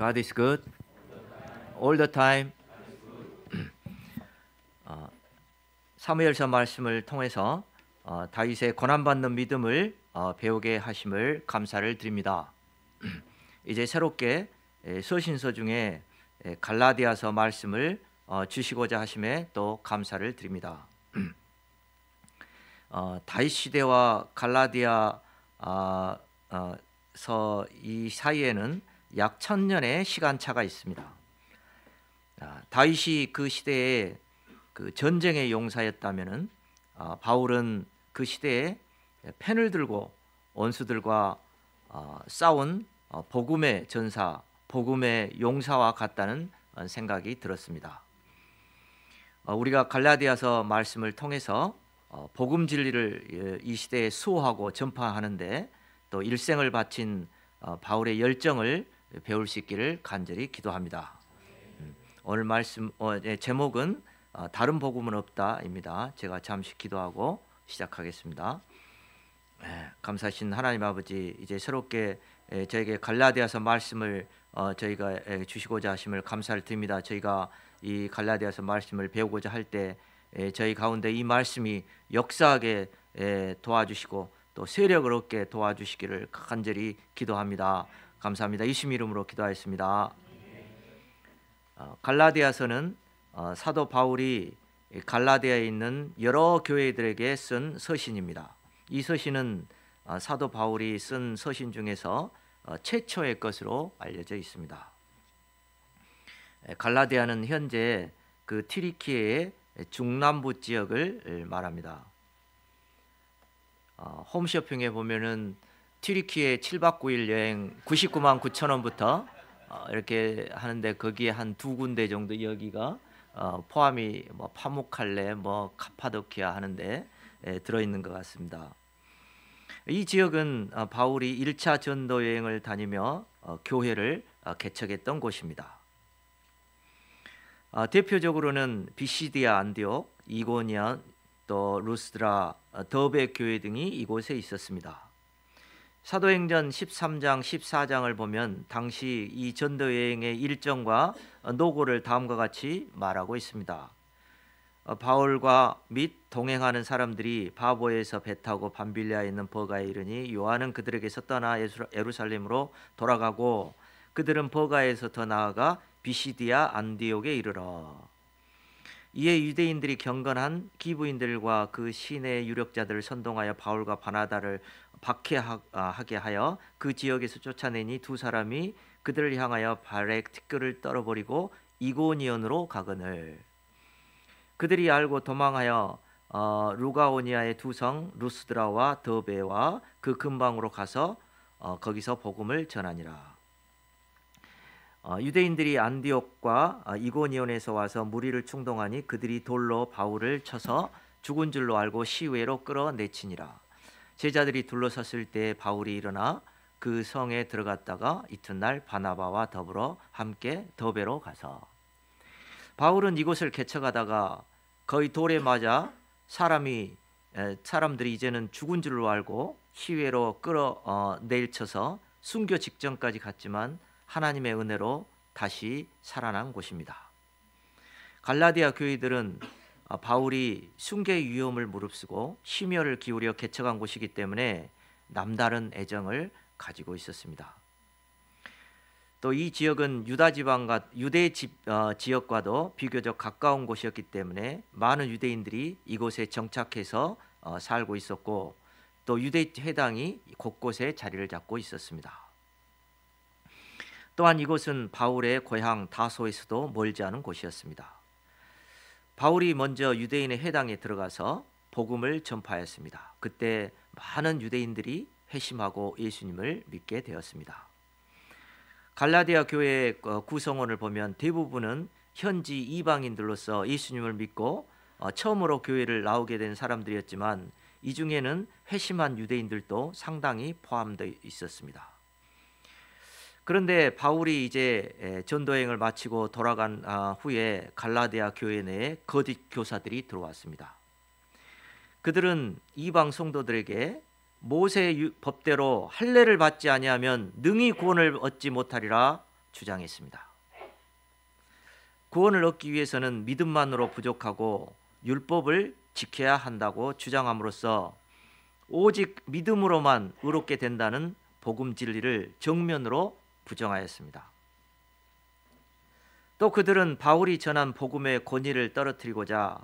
God is good all the time. 사무엘서 말씀을 통해서 다윗의 고난받는 믿음을 배우게 하심을 감사를 드립니다. 이제 새롭게 서신서 중에 갈라디아서 말씀을 주시고자 하심에 또 감사를 드립니다. 다윗 시대와 갈라디아서 이 사이에는 약 1000년의 시간차가 있습니다. 다윗이 그 시대에 그 전쟁의 용사였다면은 바울은 그 시대에 펜을 들고 원수들과 싸운 복음의 전사, 복음의 용사와 같다는 생각이 들었습니다. 우리가 갈라디아서 말씀을 통해서 복음 진리를 이 시대에 수호하고 전파하는데 또 일생을 바친 바울의 열정을 배울 수 있기를 간절히 기도합니다. 오늘 말씀 제목은 다른 복음은 없다입니다. 제가 잠시 기도하고 시작하겠습니다. 감사하신 하나님 아버지, 이제 새롭게 저에게 갈라디아서 말씀을 저희가 주시고자 하심을 감사를 드립니다. 저희가 이 갈라디아서 말씀을 배우고자 할 때 저희 가운데 이 말씀이 역사하게 도와주시고 또 세력을 얻게 도와주시기를 간절히 기도합니다. 감사합니다. 예수님 이름으로 기도하였습니다. 갈라디아서는 사도 바울이 갈라디아에 있는 여러 교회들에게 쓴 서신입니다. 이 서신은 사도 바울이 쓴 서신 중에서 최초의 것으로 알려져 있습니다. 갈라디아는 현재 그 튀르키예의 중남부 지역을 말합니다. 홈쇼핑에 보면은 튀르키예 7박 9일 여행 99만 9천 원부터 이렇게 하는데 거기에 한 두 군데 정도 여기가 포함이 뭐 파묵칼레, 뭐 카파도키아 하는데 들어있는 것 같습니다. 이 지역은 바울이 1차 전도 여행을 다니며 교회를 개척했던 곳입니다. 대표적으로는 비시디아 안디옥, 이고니온, 또 루스드라, 더베 교회 등이 이곳에 있었습니다. 사도행전 13장, 14장을 보면 당시 이 전도 여행의 일정과 노고를 다음과 같이 말하고 있습니다. 바울과 및 동행하는 사람들이 바보에서 배 타고 밤빌리아에 있는 버가에 이르니 요한은 그들에게서 떠나 예루살렘으로 돌아가고 그들은 버가에서 더 나아가 비시디아 안디옥에 이르러 이에 유대인들이 경건한 기부인들과 그 시내 유력자들을 선동하여 바울과 바나바를 박해하게 하여 그 지역에서 쫓아내니 두 사람이 그들을 향하여 발에 티끌을 떨어버리고 이고니온으로 가거늘 그들이 알고 도망하여 루가오니아의 두 성 루스드라와 더베와 그 근방으로 가서 거기서 복음을 전하니라. 유대인들이 안디옥과 이고니온에서 와서 무리를 충동하니 그들이 돌로 바울을 쳐서 죽은 줄로 알고 시외로 끌어내치니라. 제자들이 둘러섰을 때 바울이 일어나 그 성에 들어갔다가 이튿날 바나바와 더불어 함께 더베로 가서 바울은 이곳을 개척하다가 거의 돌에 맞아 사람들이 이제는 죽은 줄로 알고 시외로 끌어내쳐서 순교 직전까지 갔지만 하나님의 은혜로 다시 살아난 곳입니다. 갈라디아 교회들은 바울이 순교의 위험을 무릅쓰고 심혈을 기울여 개척한 곳이기 때문에 남다른 애정을 가지고 있었습니다. 또 이 지역은 유다 지방과 유대 지역과도 비교적 가까운 곳이었기 때문에 많은 유대인들이 이곳에 정착해서 살고 있었고 또 유대 회당이 곳곳에 자리를 잡고 있었습니다. 또한 이곳은 바울의 고향 다소에서도 멀지 않은 곳이었습니다. 바울이 먼저 유대인의 회당에 들어가서 복음을 전파했습니다. 그때 많은 유대인들이 회심하고 예수님을 믿게 되었습니다. 갈라디아 교회의 구성원을 보면 대부분은 현지 이방인들로서 예수님을 믿고 처음으로 교회를 나오게 된 사람들이었지만 이 중에는 회심한 유대인들도 상당히 포함되어 있었습니다. 그런데 바울이 이제 전도여행을 마치고 돌아간 후에 갈라디아 교회 내에 거짓 교사들이 들어왔습니다. 그들은 이방 성도들에게 모세의 법대로 할례를 받지 아니하면 능히 구원을 얻지 못하리라 주장했습니다. 구원을 얻기 위해서는 믿음만으로 부족하고 율법을 지켜야 한다고 주장함으로써 오직 믿음으로만 의롭게 된다는 복음 진리를 정면으로 부정하였습니다. 또 그들은 바울이 전한 복음의 권위를 떨어뜨리고자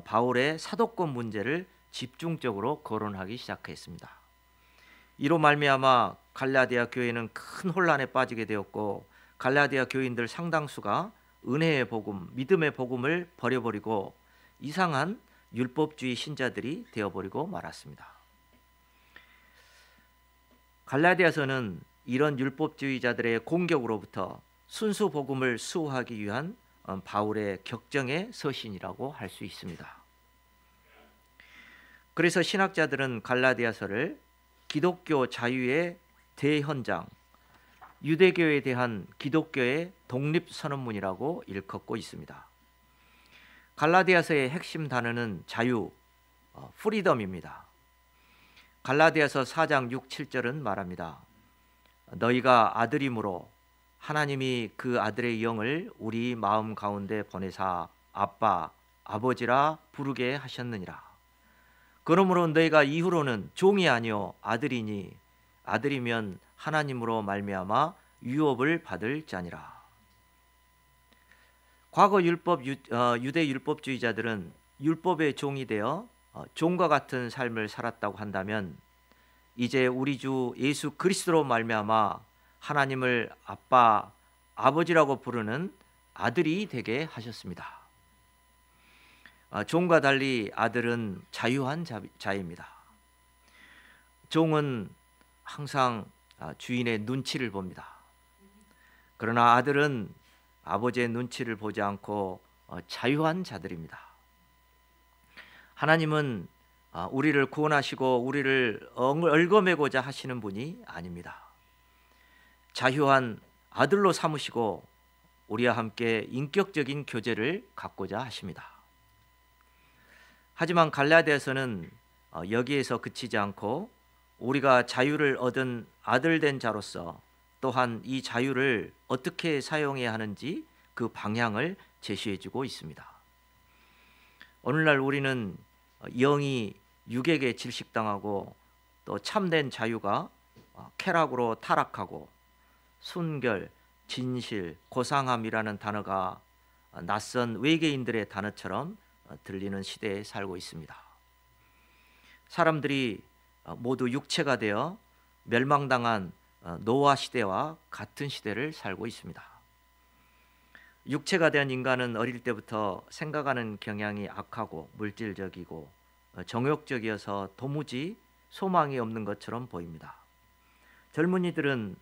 바울의 사도권 문제를 집중적으로 거론하기 시작했습니다. 이로 말미암아 갈라디아 교회는 큰 혼란에 빠지게 되었고 갈라디아 교인들 상당수가 은혜의 복음, 믿음의 복음을 버려버리고 이상한 율법주의 신자들이 되어버리고 말았습니다. 갈라디아서는 이런 율법주의자들의 공격으로부터 순수 복음을 수호하기 위한 바울의 격정의 서신이라고 할 수 있습니다. 그래서 신학자들은 갈라디아서를 기독교 자유의 대현장, 유대교에 대한 기독교의 독립선언문이라고 일컫고 있습니다. 갈라디아서의 핵심 단어는 자유, 프리덤입니다. 갈라디아서 4장 6, 7절은 말합니다. 너희가 아들임으로 하나님이 그 아들의 영을 우리 마음 가운데 보내사 아빠, 아버지라 부르게 하셨느니라. 그러므로 너희가 이후로는 종이 아니요 아들이니 아들이면 하나님으로 말미암아 유업을 받을 자니라. 과거 유대 율법주의자들은 율법의 종이 되어 종과 같은 삶을 살았다고 한다면 이제 우리 주 예수 그리스도로 말미암아 하나님을 아빠, 아버지라고 부르는 아들이 되게 하셨습니다. 종과 달리 아들은 자유한 자입니다. 종은 항상 주인의 눈치를 봅니다. 그러나 아들은 아버지의 눈치를 보지 않고 자유한 자들입니다. 하나님은 우리를 구원하시고 우리를 얽어매고자 하시는 분이 아닙니다. 자유한 아들로 삼으시고 우리와 함께 인격적인 교제를 갖고자 하십니다. 하지만 갈라디아서는 여기에서 그치지 않고 우리가 자유를 얻은 아들된 자로서 또한 이 자유를 어떻게 사용해야 하는지 그 방향을 제시해주고 있습니다. 오늘날 우리는 영이 육에게 질식당하고 또 참된 자유가 쾌락으로 타락하고 순결, 진실, 고상함이라는 단어가 낯선 외계인들의 단어처럼 들리는 시대에 살고 있습니다. 사람들이 모두 육체가 되어 멸망당한 노아 시대와 같은 시대를 살고 있습니다. 육체가 된 인간은 어릴 때부터 생각하는 경향이 악하고 물질적이고 정욕적이어서 도무지 소망이 없는 것처럼 보입니다. 젊은이들은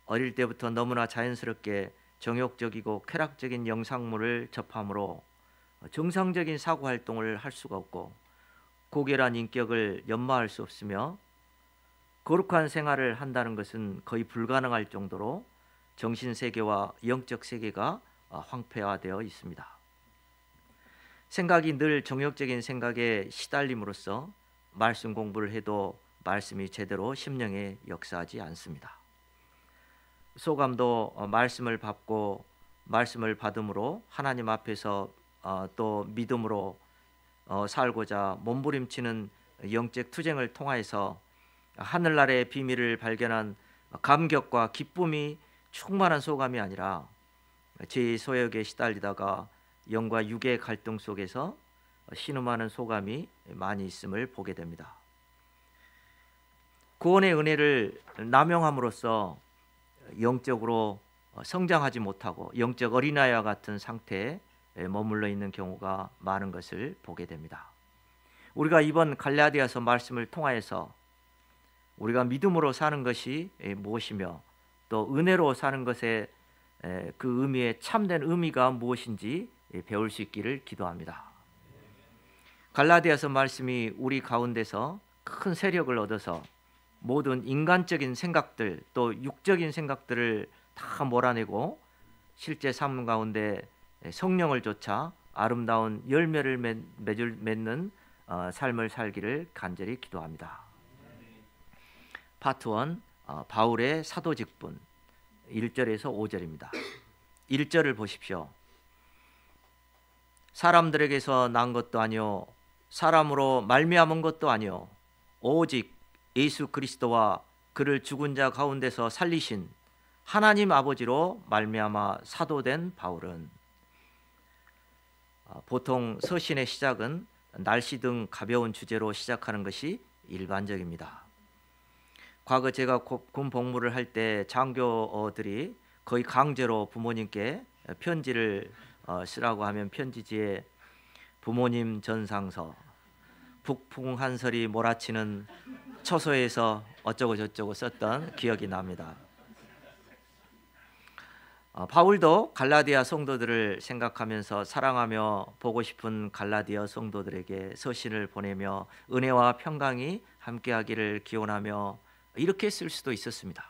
어릴 때부터 너무나 자연스럽게 정욕적이고 쾌락적인 영상물을 접함으로 정상적인 사고 활동을 할 수가 없고 고결한 인격을 연마할 수 없으며 거룩한 생활을 한다는 것은 거의 불가능할 정도로 정신세계와 영적 세계가 황폐화되어 있습니다. 생각이 늘 정욕적인 생각에 시달림으로써 말씀 공부를 해도 말씀이 제대로 심령에 역사하지 않습니다. 소감도 말씀을 받고 말씀을 받음으로 하나님 앞에서 또 믿음으로 살고자 몸부림치는 영적 투쟁을 통하여서 하늘나라의 비밀을 발견한 감격과 기쁨이 충만한 소감이 아니라 제 소욕에 시달리다가 영과 육의 갈등 속에서 신음하는 소감이 많이 있음을 보게 됩니다. 구원의 은혜를 남용함으로써 영적으로 성장하지 못하고 영적 어린아이와 같은 상태에 머물러 있는 경우가 많은 것을 보게 됩니다. 우리가 이번 갈라디아서 말씀을 통하여서 우리가 믿음으로 사는 것이 무엇이며 또 은혜로 사는 것의 그 의미의 참된 의미가 무엇인지 배울 수 있기를 기도합니다. 갈라디아서 말씀이 우리 가운데서 큰 세력을 얻어서 모든 인간적인 생각들 또 육적인 생각들을 다 몰아내고 실제 삶 가운데 성령을 좇아 아름다운 열매를 맺는 삶을 살기를 간절히 기도합니다. 파트 1 바울의 사도 직분 1절에서 5절입니다. 1절을 보십시오. 사람들에게서 난 것도 아니요 사람으로 말미암은 것도 아니요 오직 예수 그리스도와 그를 죽은 자 가운데서 살리신 하나님 아버지로 말미암아 사도된 바울은. 보통 서신의 시작은 날씨 등 가벼운 주제로 시작하는 것이 일반적입니다. 과거 제가 군 복무를 할 때 장교들이 거의 강제로 부모님께 편지를 쓰라고 하면 편지지에 부모님 전상서, 북풍한설이 몰아치는 처소에서 어쩌고 저쩌고 썼던 기억이 납니다. 바울도 갈라디아 성도들을 생각하면서 사랑하며 보고 싶은 갈라디아 성도들에게 서신을 보내며 은혜와 평강이 함께하기를 기원하며 이렇게 쓸 수도 있었습니다.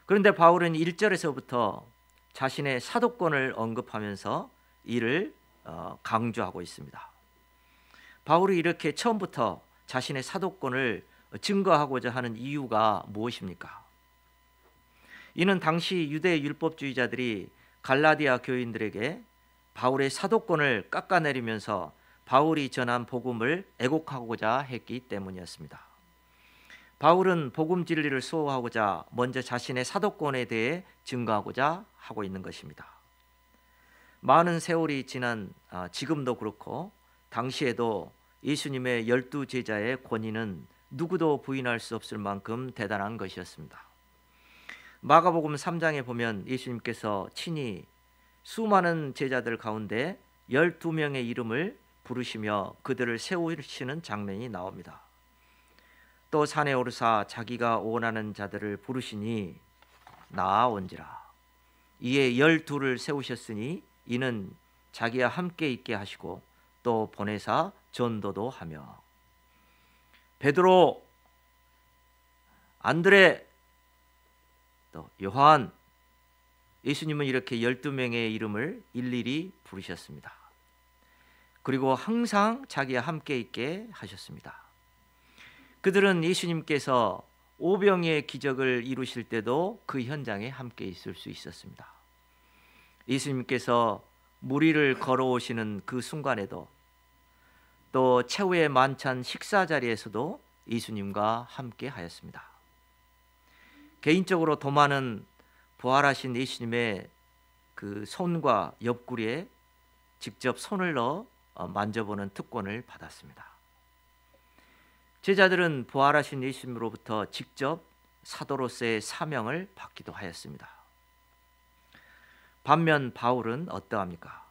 그런데 바울은 1절에서부터 자신의 사도권을 언급하면서 이를 강조하고 있습니다. 바울이 이렇게 처음부터 자신의 사도권을 증거하고자 하는 이유가 무엇입니까? 이는 당시 유대 율법주의자들이 갈라디아 교인들에게 바울의 사도권을 깎아내리면서 바울이 전한 복음을 애곡하고자 했기 때문이었습니다. 바울은 복음 진리를 수호하고자 먼저 자신의 사도권에 대해 증거하고자 하고 있는 것입니다. 많은 세월이 지난 지금도 그렇고 당시에도 예수님의 12 제자의 권위는 누구도 부인할 수 없을 만큼 대단한 것이었습니다. 마가복음 3장에 보면 예수님께서 친히 수많은 제자들 가운데 12명의 이름을 부르시며 그들을 세우시는 장면이 나옵니다. 또 산에 오르사 자기가 원하는 자들을 부르시니 나아온지라. 이에 12를 세우셨으니 이는 자기와 함께 있게 하시고 또 보내사 전도도 하며 베드로, 안드레, 또 요한, 예수님은 이렇게 12명의 이름을 일일이 부르셨습니다. 그리고 항상 자기와 함께 있게 하셨습니다. 그들은 예수님께서 오병이의 기적을 이루실 때도 그 현장에 함께 있을 수 있었습니다. 예수님께서 무리를 걸어오시는 그 순간에도 또 최후의 만찬 식사 자리에서도 예수님과 함께 하였습니다. 개인적으로 도마는 부활하신 예수님의 그 손과 옆구리에 직접 손을 넣어 만져보는 특권을 받았습니다. 제자들은 부활하신 예수님으로부터 직접 사도로서의 사명을 받기도 하였습니다. 반면 바울은 어떠합니까?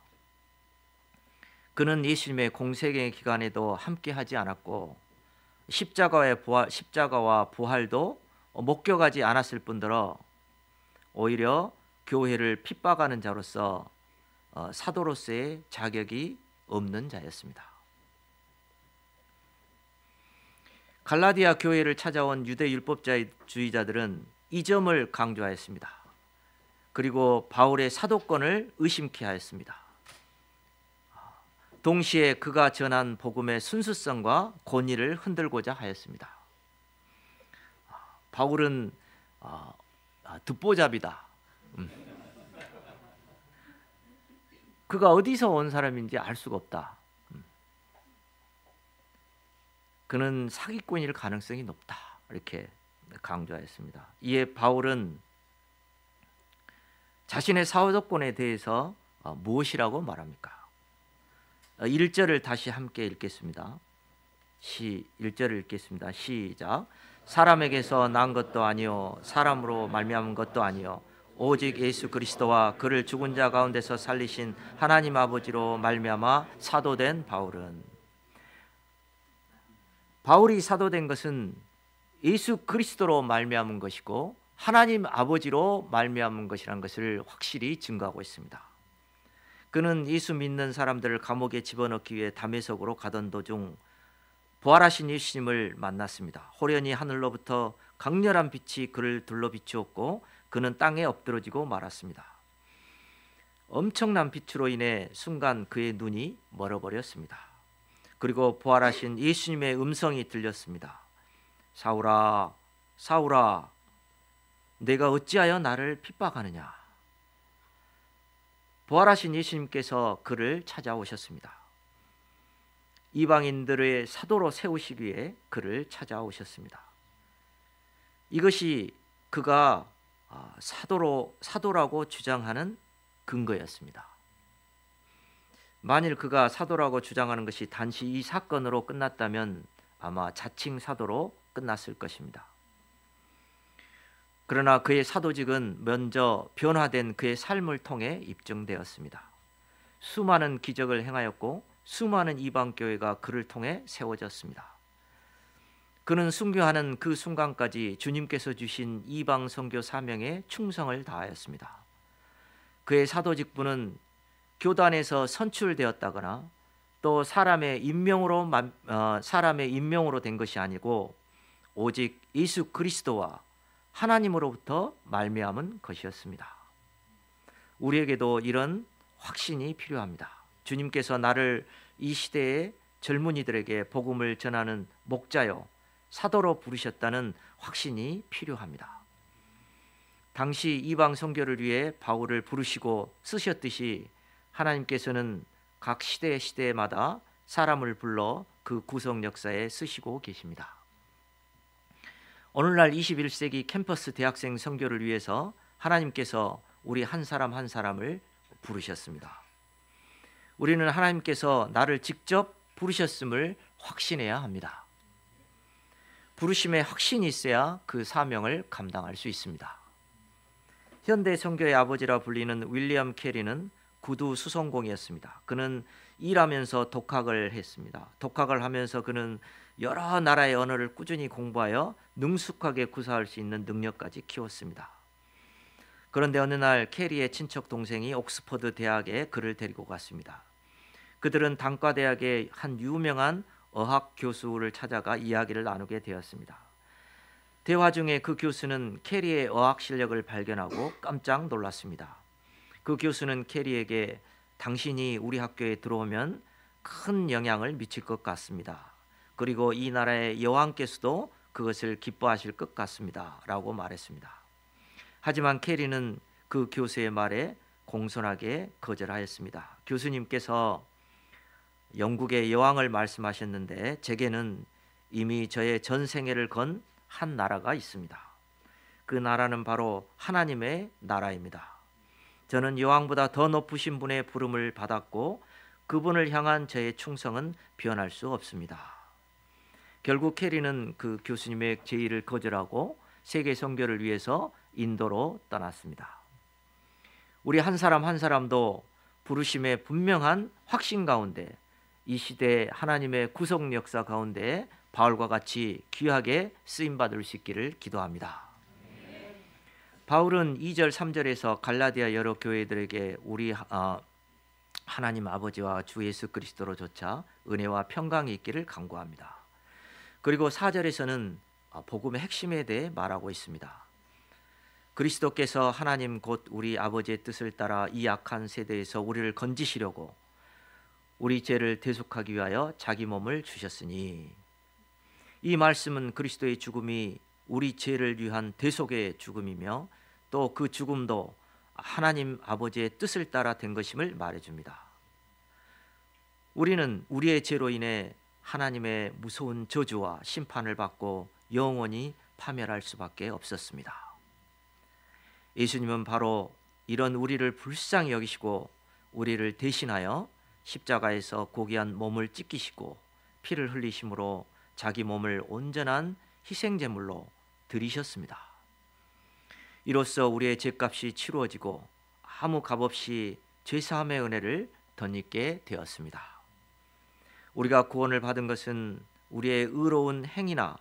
그는 예수님의 공생의 기간에도 함께하지 않았고 십자가와 부활도 목격하지 않았을 뿐더러 오히려 교회를 핍박하는 자로서 사도로서의 자격이 없는 자였습니다. 갈라디아 교회를 찾아온 유대 율법주의자들은 이 점을 강조하였습니다. 그리고 바울의 사도권을 의심케 하였습니다. 동시에 그가 전한 복음의 순수성과 권위를 흔들고자 하였습니다. 바울은 듣보잡이다. 그가 어디서 온 사람인지 알 수가 없다. 그는 사기꾼일 가능성이 높다. 이렇게 강조하였습니다. 이에 바울은 자신의 사도권에 대해서 무엇이라고 말합니까? 1절을 다시 함께 읽겠습니다. 1절을 읽겠습니다. 시작. 사람에게서 난 것도 아니요 사람으로 말미암은 것도 아니요 오직 예수 그리스도와 그를 죽은 자 가운데서 살리신 하나님 아버지로 말미암아 사도된 바울은. 바울이 사도된 것은 예수 그리스도로 말미암은 것이고 하나님 아버지로 말미암은 것이라는 것을 확실히 증거하고 있습니다. 그는 예수 믿는 사람들을 감옥에 집어넣기 위해 다메섹으로 가던 도중 부활하신 예수님을 만났습니다. 호련히 하늘로부터 강렬한 빛이 그를 둘러 비추었고 그는 땅에 엎드러지고 말았습니다. 엄청난 빛으로 인해 순간 그의 눈이 멀어버렸습니다. 그리고 부활하신 예수님의 음성이 들렸습니다. 사울아, 사울아, 내가 어찌하여 나를 핍박하느냐. 부활하신 예수님께서 그를 찾아오셨습니다. 이방인들의 사도로 세우시기 위해 그를 찾아오셨습니다. 이것이 그가 사도라고 주장하는 근거였습니다. 만일 그가 사도라고 주장하는 것이 단지 이 사건으로 끝났다면 아마 자칭 사도로 끝났을 것입니다. 그러나 그의 사도직은 먼저 변화된 그의 삶을 통해 입증되었습니다. 수많은 기적을 행하였고 수많은 이방 교회가 그를 통해 세워졌습니다. 그는 순교하는 그 순간까지 주님께서 주신 이방 선교 사명에 충성을 다하였습니다. 그의 사도직분은 교단에서 선출되었다거나 또 사람의 임명으로 된 것이 아니고 오직 예수 그리스도와 하나님으로부터 말미암은 것이었습니다. 우리에게도 이런 확신이 필요합니다. 주님께서 나를 이 시대의 젊은이들에게 복음을 전하는 목자요 사도로 부르셨다는 확신이 필요합니다. 당시 이방 선교를 위해 바울을 부르시고 쓰셨듯이 하나님께서는 각 시대마다 사람을 불러 그 구속 역사에 쓰시고 계십니다. 오늘날 21세기 캠퍼스 대학생 선교를 위해서 하나님께서 우리 한 사람 한 사람을 부르셨습니다. 우리는 하나님께서 나를 직접 부르셨음을 확신해야 합니다. 부르심에 확신이 있어야 그 사명을 감당할 수 있습니다. 현대 선교의 아버지라 불리는 윌리엄 캐리는 구두 수송공이었습니다. 그는 일하면서 독학을 했습니다. 독학을 하면서 그는 여러 나라의 언어를 꾸준히 공부하여 능숙하게 구사할 수 있는 능력까지 키웠습니다. 그런데 어느 날 캐리의 친척 동생이 옥스퍼드 대학에 그를 데리고 갔습니다. 그들은 단과대학의 한 유명한 어학 교수를 찾아가 이야기를 나누게 되었습니다. 대화 중에 그 교수는 캐리의 어학 실력을 발견하고 깜짝 놀랐습니다. 그 교수는 캐리에게 당신이 우리 학교에 들어오면 큰 영향을 미칠 것 같습니다. 그리고 이 나라의 여왕께서도 그것을 기뻐하실 것 같습니다. 라고 말했습니다. 하지만 캐리는 그 교수의 말에 공손하게 거절하였습니다. 교수님께서 영국의 여왕을 말씀하셨는데 제게는 이미 저의 전생애를 건 한 나라가 있습니다. 그 나라는 바로 하나님의 나라입니다. 저는 여왕보다 더 높으신 분의 부름을 받았고 그분을 향한 저의 충성은 변할 수 없습니다. 결국 캐리는 그 교수님의 제의를 거절하고 세계 선교를 위해서 인도로 떠났습니다. 우리 한 사람 한 사람도 부르심의 분명한 확신 가운데 이 시대 하나님의 구속 역사 가운데 바울과 같이 귀하게 쓰임받을 수 있기를 기도합니다. 바울은 2절 3절에서 갈라디아 여러 교회들에게 우리 하나님 아버지와 주 예수 그리스도로 조차 은혜와 평강이 있기를 간구합니다. 그리고 4절에서는 복음의 핵심에 대해 말하고 있습니다. 그리스도께서 하나님 곧 우리 아버지의 뜻을 따라 이 악한 세대에서 우리를 건지시려고 우리 죄를 대속하기 위하여 자기 몸을 주셨으니, 이 말씀은 그리스도의 죽음이 우리 죄를 위한 대속의 죽음이며 또 그 죽음도 하나님 아버지의 뜻을 따라 된 것임을 말해줍니다. 우리는 우리의 죄로 인해 하나님의 무서운 저주와 심판을 받고 영원히 파멸할 수밖에 없었습니다. 예수님은 바로 이런 우리를 불쌍히 여기시고 우리를 대신하여 십자가에서 고귀한 몸을 찢기시고 피를 흘리심으로 자기 몸을 온전한 희생제물로 드리셨습니다. 이로써 우리의 죄값이 치루어지고 아무 값없이 죄사함의 은혜를 덧입게 되었습니다. 우리가 구원을 받은 것은 우리의 의로운 행위나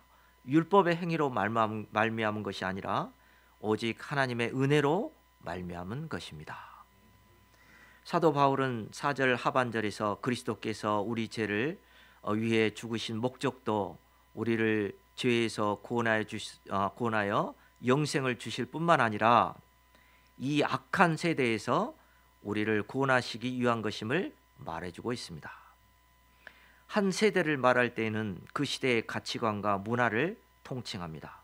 율법의 행위로 말미암은 것이 아니라 오직 하나님의 은혜로 말미암은 것입니다. 사도 바울은 4절 하반절에서 그리스도께서 우리 죄를 위해 죽으신 목적도 우리를 죄에서 구원하여 영생을 주실 뿐만 아니라 이 악한 세대에서 우리를 구원하시기 위한 것임을 말해주고 있습니다. 한 세대를 말할 때에는 그 시대의 가치관과 문화를 통칭합니다.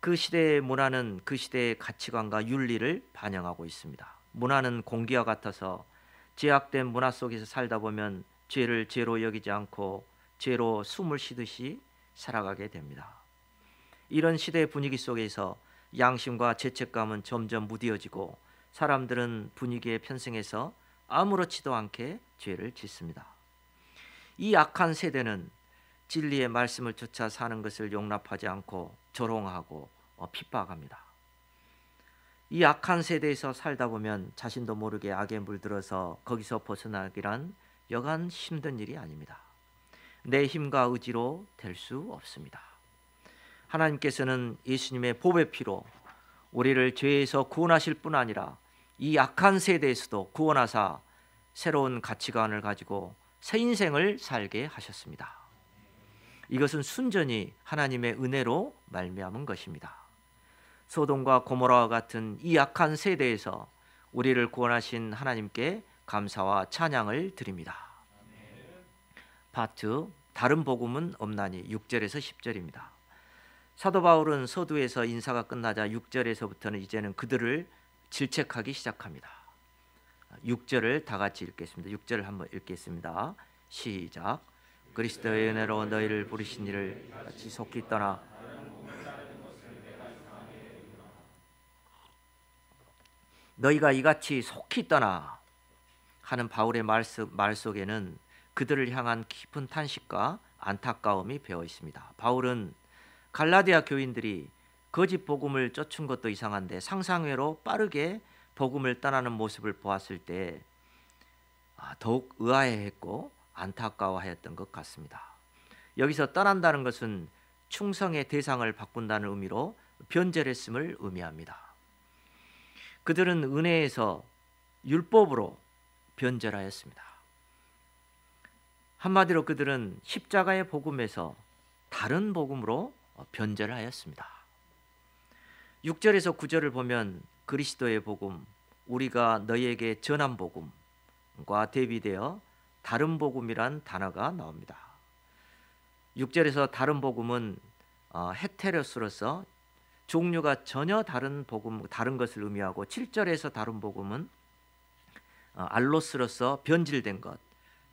그 시대의 문화는 그 시대의 가치관과 윤리를 반영하고 있습니다. 문화는 공기와 같아서 제약된 문화 속에서 살다 보면 죄를 죄로 여기지 않고 죄로 숨을 쉬듯이 살아가게 됩니다. 이런 시대의 분위기 속에서 양심과 죄책감은 점점 무뎌지고 사람들은 분위기에 편승해서 아무렇지도 않게 죄를 짓습니다. 이 악한 세대는 진리의 말씀을 쫓아 사는 것을 용납하지 않고 조롱하고 핍박합니다. 이 악한 세대에서 살다 보면 자신도 모르게 악에 물들어서 거기서 벗어나기란 여간 힘든 일이 아닙니다. 내 힘과 의지로 될 수 없습니다. 하나님께서는 예수님의 보배 피로 우리를 죄에서 구원하실 뿐 아니라 이 악한 세대에서도 구원하사 새로운 가치관을 가지고 새 인생을 살게 하셨습니다. 이것은 순전히 하나님의 은혜로 말미암은 것입니다. 소돔과 고모라와 같은 이 악한 세대에서 우리를 구원하신 하나님께 감사와 찬양을 드립니다. 파트 다른 복음은 없나니 6절에서 10절입니다. 사도 바울은 서두에서 인사가 끝나자 6절에서부터는 이제는 그들을 질책하기 시작합니다. 6절을 다 같이 읽겠습니다. 6절을 한번 읽겠습니다. 시작. 그리스도의 은혜로 너희를 부르신 이를 같이 속히 떠나 너희가 이같이 속히 떠나 하는 바울의 말 속에는 그들을 향한 깊은 탄식과 안타까움이 배어 있습니다. 바울은 갈라디아 교인들이 거짓 복음을 쫓은 것도 이상한데 상상외로 빠르게 복음을 떠나는 모습을 보았을 때 더욱 의아해했고 안타까워하였던 것 같습니다. 여기서 떠난다는 것은 충성의 대상을 바꾼다는 의미로 변절했음을 의미합니다. 그들은 은혜에서 율법으로 변절하였습니다. 한마디로 그들은 십자가의 복음에서 다른 복음으로 변절하였습니다. 6절에서 9절을 보면 그리스도의 복음, 우리가 너희에게 전한 복음과 대비되어 다른 복음이란 단어가 나옵니다. 6절에서 다른 복음은 헤테로스로서 종류가 전혀 다른 복음, 다른 것을 의미하고 7절에서 다른 복음은 알로스로서 변질된 것,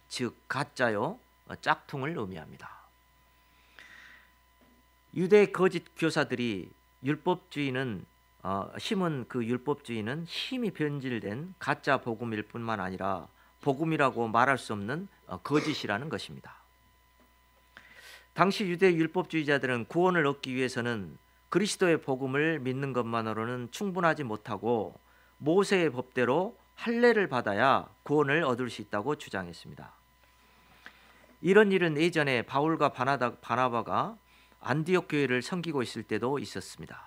즉 가짜요, 짝퉁을 의미합니다. 유대 거짓 교사들이 율법주의는 심은 그 율법주의는 힘이 변질된 가짜 복음일 뿐만 아니라 복음이라고 말할 수 없는 거짓이라는 것입니다. 당시 유대 율법주의자들은 구원을 얻기 위해서는 그리스도의 복음을 믿는 것만으로는 충분하지 못하고 모세의 법대로 할례를 받아야 구원을 얻을 수 있다고 주장했습니다. 이런 일은 예전에 바울과 바나바가 안디옥 교회를 섬기고 있을 때도 있었습니다.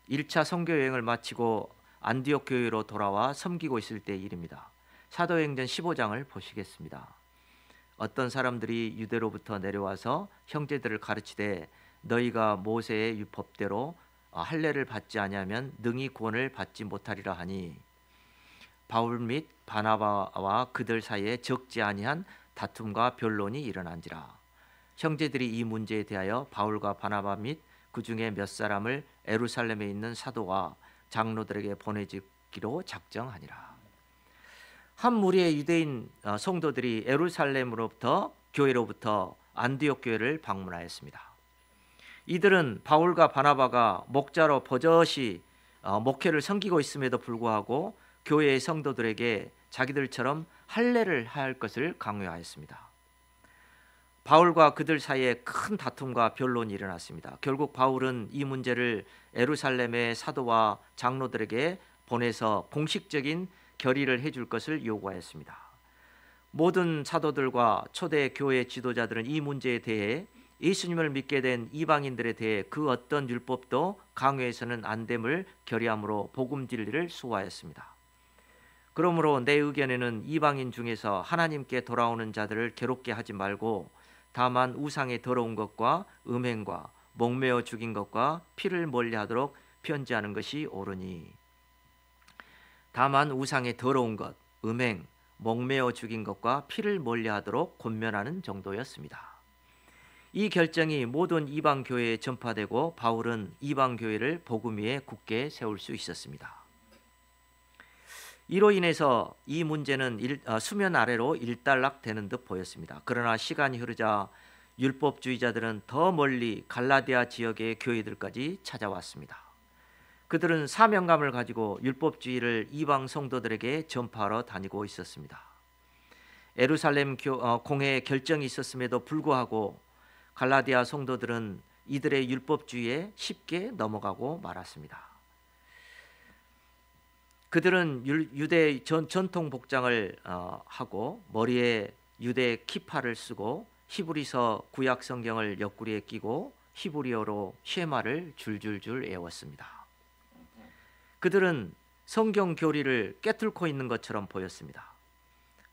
1차 선교 여행을 마치고 안디옥 교회로 돌아와 섬기고 있을 때의 일입니다. 사도행전 15장을 보시겠습니다. 어떤 사람들이 유대로부터 내려와서 형제들을 가르치되 너희가 모세의 법대로 할례를 받지 아니하면 능히 구원을 받지 못하리라 하니 바울 및 바나바와 그들 사이에 적지 아니한 다툼과 변론이 일어난지라. 형제들이 이 문제에 대하여 바울과 바나바 및 그 중에 몇 사람을 예루살렘에 있는 사도와 장로들에게 보내주기로 작정하니라. 한 무리의 유대인 성도들이 예루살렘으로부터 교회로부터 안디옥 교회를 방문하였습니다. 이들은 바울과 바나바가 목자로 버젓이 목회를 섬기고 있음에도 불구하고 교회의 성도들에게 자기들처럼 할례를 할 것을 강요하였습니다. 바울과 그들 사이에 큰 다툼과 변론이 일어났습니다. 결국 바울은 이 문제를 예루살렘의 사도와 장로들에게 보내서 공식적인 결의를 해줄 것을 요구하였습니다. 모든 사도들과 초대 교회 지도자들은 이 문제에 대해 예수님을 믿게 된 이방인들에 대해 그 어떤 율법도 강요해서는 안 됨을 결의함으로 복음 진리를 수호하였습니다. 그러므로 내 의견에는 이방인 중에서 하나님께 돌아오는 자들을 괴롭게 하지 말고 다만 우상의 더러운 것과 음행과 목매어 죽인 것과 피를 멀리하도록 편지하는 것이 옳으니, 다만 우상의 더러운 것, 음행, 목매어 죽인 것과 피를 멀리하도록 권면하는 정도였습니다. 이 결정이 모든 이방 교회에 전파되고 바울은 이방 교회를 복음 위에 굳게 세울 수 있었습니다. 이로 인해서 이 문제는 수면 아래로 일단락되는 듯 보였습니다. 그러나 시간이 흐르자 율법주의자들은 더 멀리 갈라디아 지역의 교회들까지 찾아왔습니다. 그들은 사명감을 가지고 율법주의를 이방 성도들에게 전파하러 다니고 있었습니다. 예루살렘 공회의 결정이 있었음에도 불구하고 갈라디아 성도들은 이들의 율법주의에 쉽게 넘어가고 말았습니다. 그들은 유대 전통 복장을 하고 머리에 유대 키파를 쓰고 히브리서 구약 성경을 옆구리에 끼고 히브리어로 쉐마를 줄줄줄 외웠습니다. 그들은 성경 교리를 깨뚫고 있는 것처럼 보였습니다.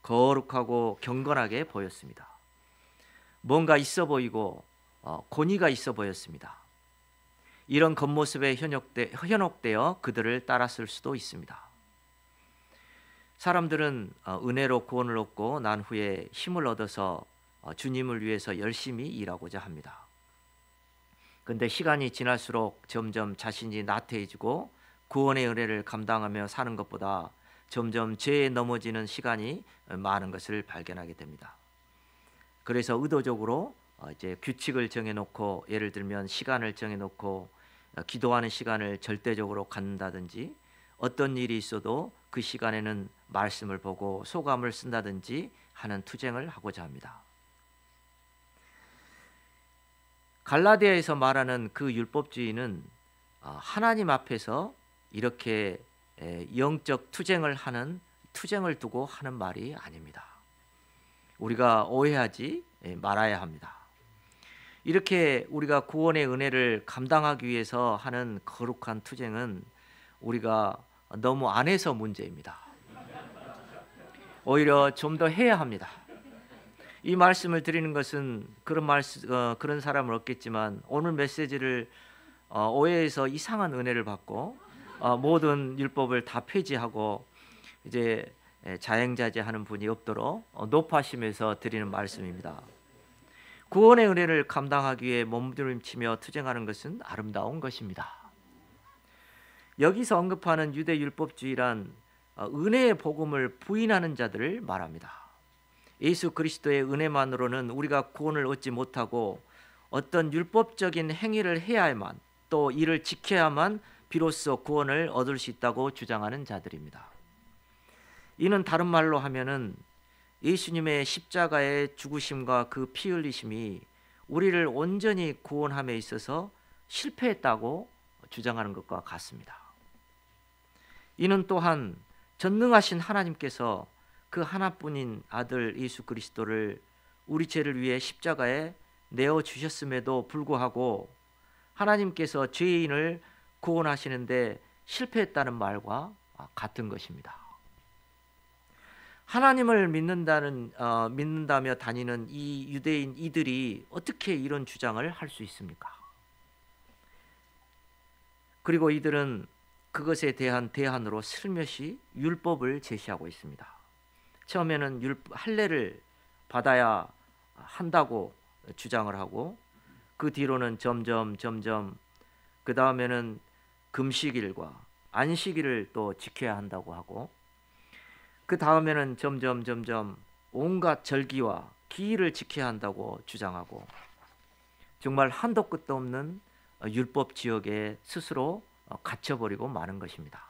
거룩하고 경건하게 보였습니다. 뭔가 있어 보이고 권위가 있어 보였습니다. 이런 겉모습에 현혹되어 그들을 따랐을 수도 있습니다. 사람들은 은혜로 구원을 얻고 난 후에 힘을 얻어서 주님을 위해서 열심히 일하고자 합니다. 그런데 시간이 지날수록 점점 자신이 나태해지고 구원의 은혜를 감당하며 사는 것보다 점점 죄에 넘어지는 시간이 많은 것을 발견하게 됩니다. 그래서 의도적으로 이제 규칙을 정해놓고, 예를 들면 시간을 정해놓고 기도하는 시간을 절대적으로 갖는다든지, 어떤 일이 있어도 그 시간에는 말씀을 보고 소감을 쓴다든지 하는 투쟁을 하고자 합니다. 갈라디아에서 말하는 그 율법주의는 하나님 앞에서 이렇게 영적 투쟁을 두고 하는 말이 아닙니다. 우리가 오해하지 말아야 합니다. 이렇게 우리가 구원의 은혜를 감당하기 위해서 하는 거룩한 투쟁은 우리가 너무 안 해서 문제입니다. 오히려 좀 더 해야 합니다. 이 말씀을 드리는 것은 그런 사람은 없겠지만, 오늘 메시지를 오해해서 이상한 은혜를 받고 모든 율법을 다 폐지하고 이제 자행자제하는 분이 없도록 높아심에서 드리는 말씀입니다. 구원의 은혜를 감당하기 위해 몸부림치며 투쟁하는 것은 아름다운 것입니다. 여기서 언급하는 유대 율법주의란 은혜의 복음을 부인하는 자들을 말합니다. 예수 그리스도의 은혜만으로는 우리가 구원을 얻지 못하고 어떤 율법적인 행위를 해야만, 또 이를 지켜야만 비로소 구원을 얻을 수 있다고 주장하는 자들입니다. 이는 다른 말로 하면은 예수님의 십자가의 죽으심과 그 피 흘리심이 우리를 온전히 구원함에 있어서 실패했다고 주장하는 것과 같습니다. 이는 또한 전능하신 하나님께서 그 하나뿐인 아들 예수 그리스도를 우리 죄를 위해 십자가에 내어 주셨음에도 불구하고 하나님께서 죄인을 구원하시는데 실패했다는 말과 같은 것입니다. 하나님을 믿는다며 다니는 이 유대인 이들이 어떻게 이런 주장을 할 수 있습니까? 그리고 이들은 그것에 대한 대안으로 슬며시 율법을 제시하고 있습니다. 처음에는 할례를 받아야 한다고 주장을 하고, 그 뒤로는 점점 그 다음에는 금식일과 안식일을 또 지켜야 한다고 하고, 그 다음에는 점점 온갖 절기와 기일을 지켜야 한다고 주장하고, 정말 한도 끝도 없는 율법 지역에 스스로 갇혀버리고 마는 것입니다.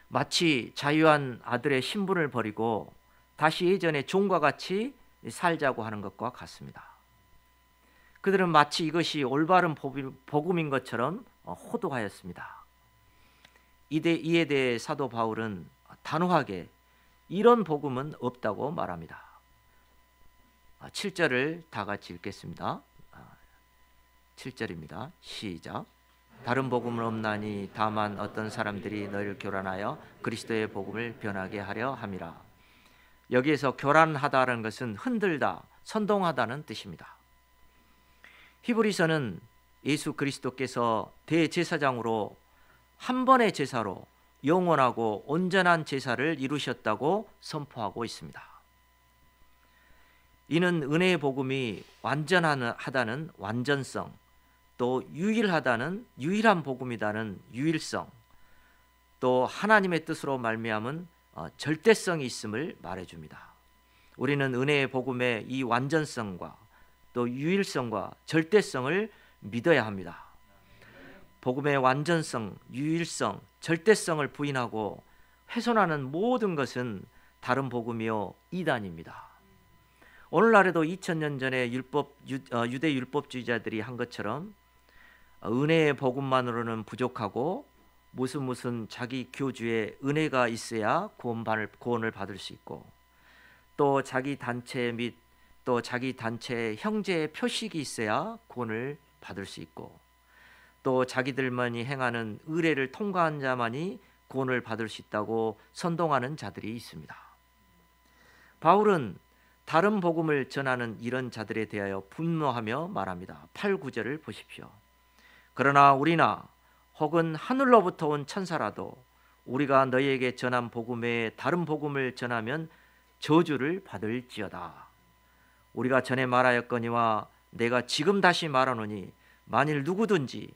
마치 자유한 아들의 신분을 버리고 다시 예전의 종과 같이 살자고 하는 것과 같습니다. 그들은 마치 이것이 올바른 복음인 것처럼 호도하였습니다. 이에 대해 사도 바울은 단호하게 이런 복음은 없다고 말합니다. 7절을 다 같이 읽겠습니다. 7절입니다. 시작. 다른 복음은 없나니 다만 어떤 사람들이 너희를 교란하여 그리스도의 복음을 변하게 하려 함이라. 여기에서 교란하다는 것은 흔들다, 선동하다는 뜻입니다. 히브리서는 예수 그리스도께서 대제사장으로 한 번의 제사로 영원하고 온전한 제사를 이루셨다고 선포하고 있습니다. 이는 은혜의 복음이 완전하다는 완전성, 또 유일하다는 유일한 복음이다는 유일성, 또 하나님의 뜻으로 말미암은 절대성이 있음을 말해줍니다. 우리는 은혜의 복음의 이 완전성과 또 유일성과 절대성을 믿어야 합니다. 복음의 완전성, 유일성, 절대성을 부인하고 훼손하는 모든 것은 다른 복음이요 이단입니다. 오늘날에도 2000년 전에 유대 율법주의자들이 한 것처럼 은혜의 복음만으로는 부족하고 무슨 자기 교주의 은혜가 있어야 구원을 받을 수 있고, 또 자기 단체 및 또 자기 단체의 형제의 표식이 있어야 구원을 받을 수 있고, 또 자기들만이 행하는 의례를 통과한 자만이 구원을 받을 수 있다고 선동하는 자들이 있습니다. 바울은 다른 복음을 전하는 이런 자들에 대하여 분노하며 말합니다. 8, 9절을 보십시오. 그러나 우리나 혹은 하늘로부터 온 천사라도 우리가 너희에게 전한 복음 외에 다른 복음을 전하면 저주를 받을지어다. 우리가 전에 말하였거니와 내가 지금 다시 말하노니 만일 누구든지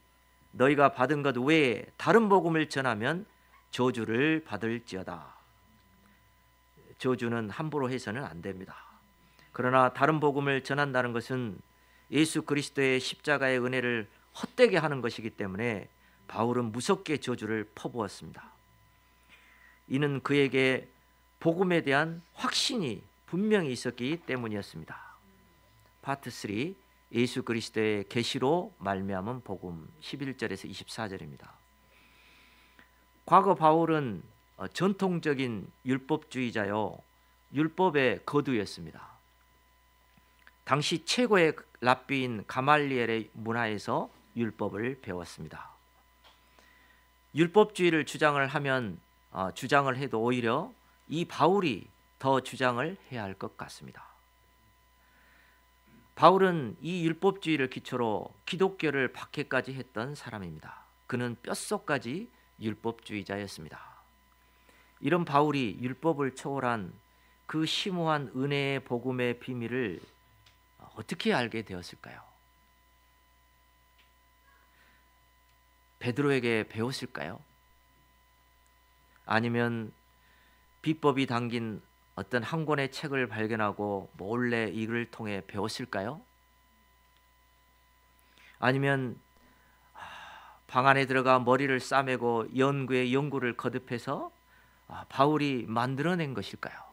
너희가 받은 것 외에 다른 복음을 전하면 저주를 받을지어다. 저주는 함부로 해서는 안 됩니다. 그러나 다른 복음을 전한다는 것은 예수 그리스도의 십자가의 은혜를 헛되게 하는 것이기 때문에 바울은 무섭게 저주를 퍼부었습니다. 이는 그에게 복음에 대한 확신이 분명히 있었기 때문이었습니다. 파트 3, 예수 그리스도의 계시로 말미암은 복음, 11절에서 24절입니다. 과거 바울은 전통적인 율법주의자요 율법의 거두였습니다. 당시 최고의 랍비인 가말리엘의 문화에서 율법을 배웠습니다. 율법주의를 주장을 해도 오히려 이 바울이 더 주장을 해야 할 것 같습니다. 바울은 이 율법주의를 기초로 기독교를 박해까지 했던 사람입니다. 그는 뼛속까지 율법주의자였습니다. 이런 바울이 율법을 초월한 그 심오한 은혜의 복음의 비밀을 어떻게 알게 되었을까요? 베드로에게 배웠을까요? 아니면 비법이 담긴 어떤 한 권의 책을 발견하고 몰래 이를 통해 배웠을까요? 아니면 방 안에 들어가 머리를 싸매고 연구를 거듭해서 바울이 만들어낸 것일까요?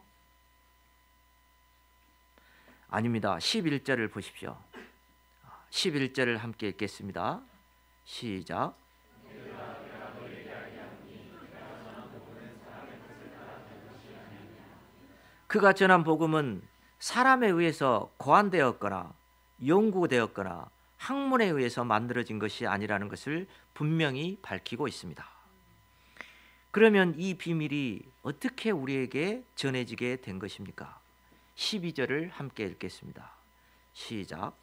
아닙니다. 11절을 보십시오. 11절을 함께 읽겠습니다. 시작. 그가 전한 복음은 사람에 의해서 고안되었거나 연구되었거나 학문에 의해서 만들어진 것이 아니라는 것을 분명히 밝히고 있습니다. 그러면 이 비밀이 어떻게 우리에게 전해지게 된 것입니까? 12절을 함께 읽겠습니다. 시작.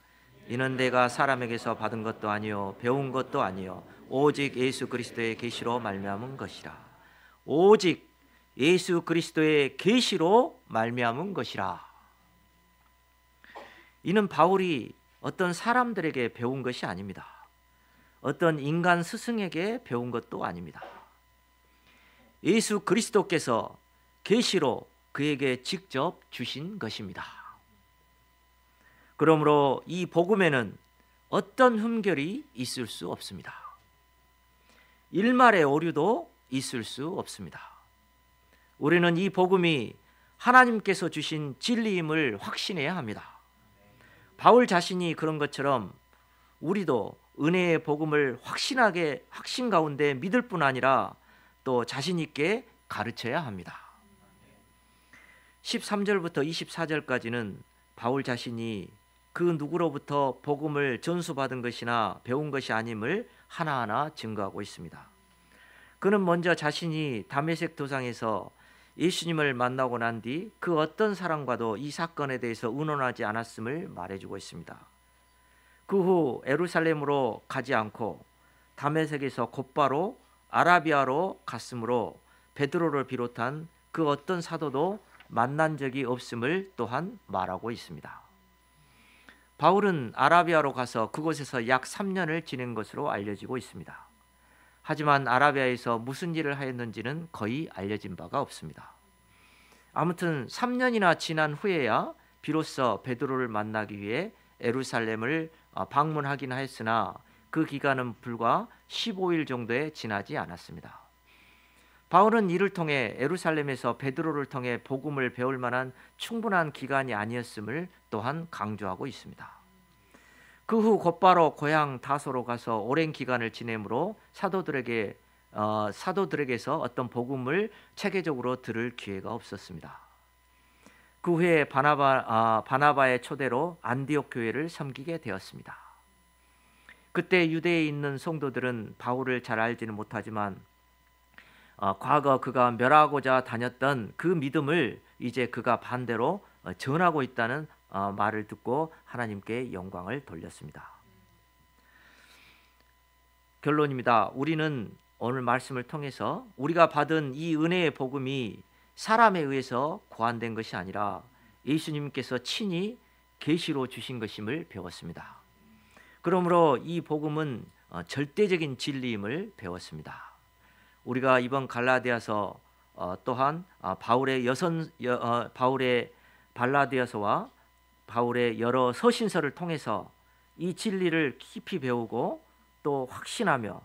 이는 내가 사람에게서 받은 것도 아니요 배운 것도 아니요 오직 예수 그리스도의 계시로 말미암은 것이라. 오직 예수 그리스도의 계시로 말미암은 것이라. 이는 바울이 어떤 사람들에게 배운 것이 아닙니다. 어떤 인간 스승에게 배운 것도 아닙니다. 예수 그리스도께서 계시로 그에게 직접 주신 것입니다. 그러므로 이 복음에는 어떤 흠결이 있을 수 없습니다. 일말의 오류도 있을 수 없습니다. 우리는 이 복음이 하나님께서 주신 진리임을 확신해야 합니다. 바울 자신이 그런 것처럼 우리도 은혜의 복음을 확신 가운데 믿을 뿐 아니라 또 자신 있게 가르쳐야 합니다. 13절부터 24절까지는 바울 자신이 그 누구로부터 복음을 전수받은 것이나 배운 것이 아님을 하나하나 증거하고 있습니다. 그는 먼저 자신이 다메섹 도상에서 예수님을 만나고 난 뒤 그 어떤 사람과도 이 사건에 대해서 의논하지 않았음을 말해주고 있습니다. 그 후 예루살렘으로 가지 않고 다메섹에서 곧바로 아라비아로 갔으므로 베드로를 비롯한 그 어떤 사도도 만난 적이 없음을 또한 말하고 있습니다. 바울은 아라비아로 가서 그곳에서 약 3년을 지낸 것으로 알려지고 있습니다. 하지만 아라비아에서 무슨 일을 하였는지는 거의 알려진 바가 없습니다. 아무튼 3년이나 지난 후에야 비로소 베드로를 만나기 위해 예루살렘을 방문하긴 하였으나 그 기간은 불과 15일 정도에 지나지 않았습니다. 바울은 이를 통해 예루살렘에서 베드로를 통해 복음을 배울 만한 충분한 기간이 아니었음을 또한 강조하고 있습니다. 그 후 곧바로 고향 다소로 가서 오랜 기간을 지내므로 사도들에게서 어떤 복음을 체계적으로 들을 기회가 없었습니다. 그 후에 바나바의 초대로 안디옥 교회를 섬기게 되었습니다. 그때 유대에 있는 성도들은 바울을 잘 알지는 못하지만 과거 그가 멸하고자 다녔던 그 믿음을 이제 그가 반대로 전하고 있다는 말을 듣고 하나님께 영광을 돌렸습니다. 결론입니다. 우리는 오늘 말씀을 통해서 우리가 받은 이 은혜의 복음이 사람에 의해서 고안된 것이 아니라 예수님께서 친히 계시로 주신 것임을 배웠습니다. 그러므로 이 복음은 절대적인 진리임을 배웠습니다. 우리가 이번 갈라디아서 또한 바울의 발라디아서와 바울의 여러 서신서를 통해서 이 진리를 깊이 배우고 또 확신하며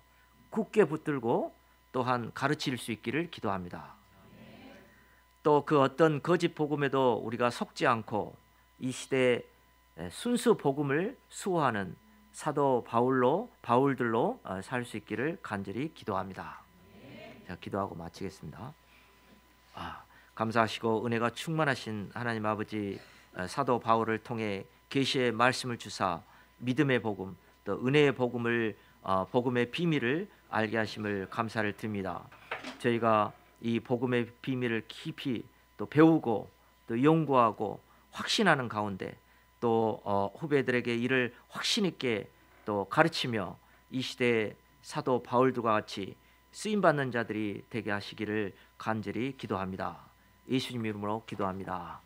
굳게 붙들고 또한 가르칠 수 있기를 기도합니다. 또 그 어떤 거짓 복음에도 우리가 속지 않고 이 시대에 순수 복음을 수호하는 사도 바울들로 살 수 있기를 간절히 기도합니다. 자, 기도하고 마치겠습니다. 감사하시고 은혜가 충만하신 하나님 아버지, 사도 바울을 통해 계시의 말씀을 주사 믿음의 복음 또 은혜의 복음의 비밀을 알게 하심을 감사를 드립니다. 저희가 이 복음의 비밀을 깊이 또 배우고 또 연구하고 확신하는 가운데 또 후배들에게 이를 확신 있게 또 가르치며 이 시대의 사도 바울들과 같이 쓰임받는 자들이 되게 하시기를 간절히 기도합니다. 예수님 이름으로 기도합니다.